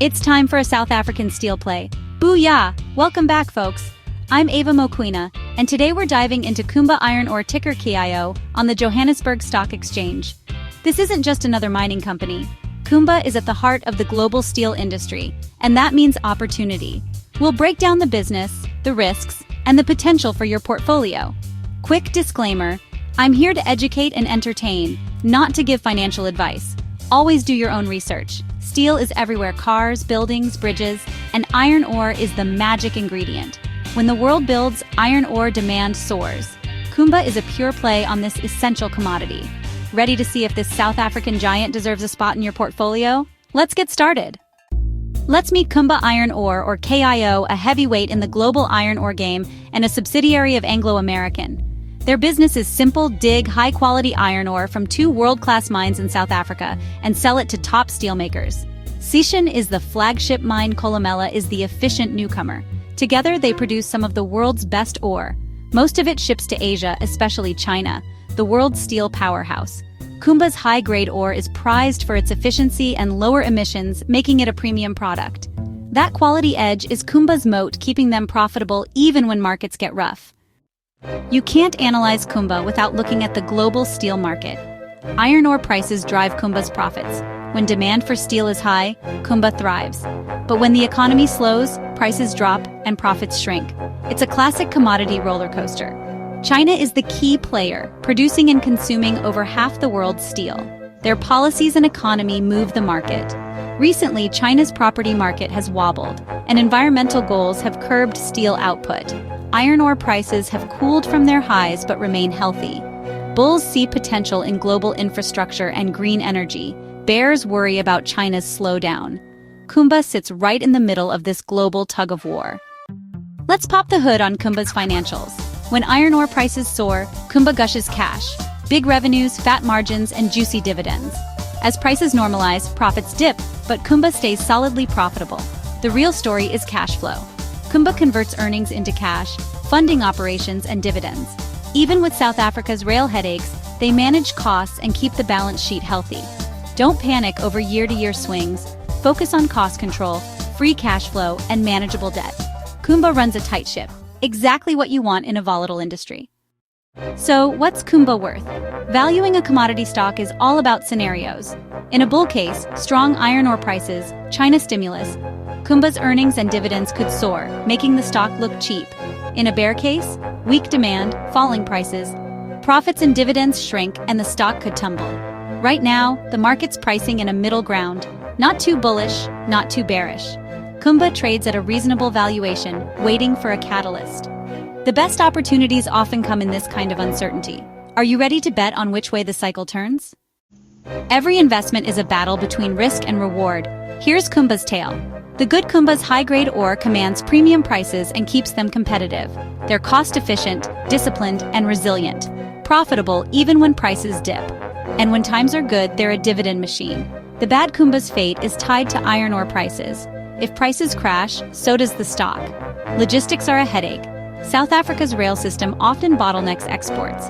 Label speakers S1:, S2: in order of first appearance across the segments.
S1: It's time for a South African steel play. Booyah! Welcome back, folks. I'm Ava Mokwena, and today we're diving into Kumba iron ore ticker KIO on the Johannesburg Stock Exchange. This isn't just another mining company. Kumba is at the heart of the global steel industry, and that means opportunity. We'll break down the business, the risks, and the potential for your portfolio. Quick disclaimer, I'm here to educate and entertain, not to give financial advice. Always do your own research. Steel is everywhere: cars, buildings, bridges, and iron ore is the magic ingredient. When the world builds, iron ore demand soars. Kumba is a pure play on this essential commodity. Ready to see if this South African giant deserves a spot in your portfolio? Let's get started. Let's meet Kumba Iron Ore, or KIO, a heavyweight in the global iron ore game and a subsidiary of Anglo American. Their business is simple: dig high-quality iron ore from two world-class mines in South Africa and sell it to top steelmakers. Sishen is the flagship mine, Kolomela is the efficient newcomer. Together, they produce some of the world's best ore. Most of it ships to Asia, especially China, the world's steel powerhouse. Kumba's high-grade ore is prized for its efficiency and lower emissions, making it a premium product. That quality edge is Kumba's moat, keeping them profitable even when markets get rough. You can't analyze Kumba without looking at the global steel market. Iron ore prices drive Kumba's profits. When demand for steel is high, Kumba thrives. But when the economy slows, prices drop and profits shrink. It's a classic commodity roller coaster. China is the key player, producing and consuming over half the world's steel. Their policies and economy move the market. Recently, China's property market has wobbled, and environmental goals have curbed steel output. Iron ore prices have cooled from their highs but remain healthy. Bulls see potential in global infrastructure and green energy. Bears worry about China's slowdown. Kumba sits right in the middle of this global tug-of-war. Let's pop the hood on Kumba's financials. When iron ore prices soar, Kumba gushes cash. Big revenues, fat margins, and juicy dividends. As prices normalize, profits dip, but Kumba stays solidly profitable. The real story is cash flow. Kumba converts earnings into cash, funding operations and dividends. Even with South Africa's rail headaches, they manage costs and keep the balance sheet healthy. Don't panic over year-to-year swings. Focus on cost control, free cash flow, and manageable debt. Kumba runs a tight ship, exactly what you want in a volatile industry. So, what's Kumba worth? Valuing a commodity stock is all about scenarios. In a bull case, strong iron ore prices, China stimulus, Kumba's earnings and dividends could soar, making the stock look cheap. In a bear case, weak demand, falling prices, profits and dividends shrink, and the stock could tumble. Right now, the market's pricing in a middle ground, not too bullish, not too bearish. Kumba trades at a reasonable valuation, waiting for a catalyst. The best opportunities often come in this kind of uncertainty. Are you ready to bet on which way the cycle turns? Every investment is a battle between risk and reward. Here's Kumba's tale. The good Kumba's high-grade ore commands premium prices and keeps them competitive. They're cost-efficient, disciplined, and resilient. Profitable even when prices dip. And when times are good, they're a dividend machine. The bad Kumba's fate is tied to iron ore prices. If prices crash, so does the stock. Logistics are a headache. South Africa's rail system often bottlenecks exports.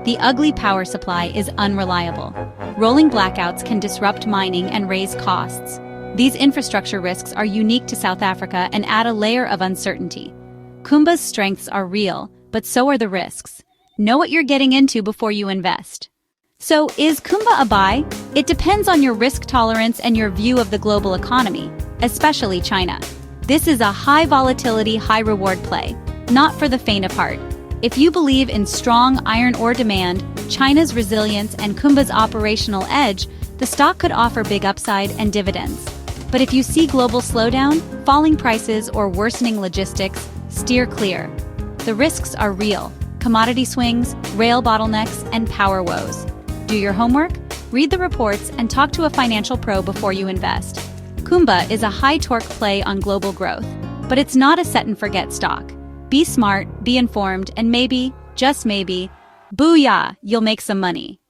S1: The ugly power supply is unreliable. Rolling blackouts can disrupt mining and raise costs. These infrastructure risks are unique to South Africa and add a layer of uncertainty. Kumba's strengths are real, but so are the risks. Know what you're getting into before you invest. So, is Kumba a buy? It depends on your risk tolerance and your view of the global economy, especially China. This is a high volatility, high reward play, not for the faint of heart. If you believe in strong iron ore demand, China's resilience, and Kumba's operational edge, the stock could offer big upside and dividends. But if you see global slowdown, falling prices, or worsening logistics, steer clear. The risks are real: commodity swings, rail bottlenecks, and power woes. Do your homework, read the reports, and talk to a financial pro before you invest. Kumba is a high-torque play on global growth, but it's not a set-and-forget stock. Be smart, be informed, and maybe, just maybe, booyah, you'll make some money.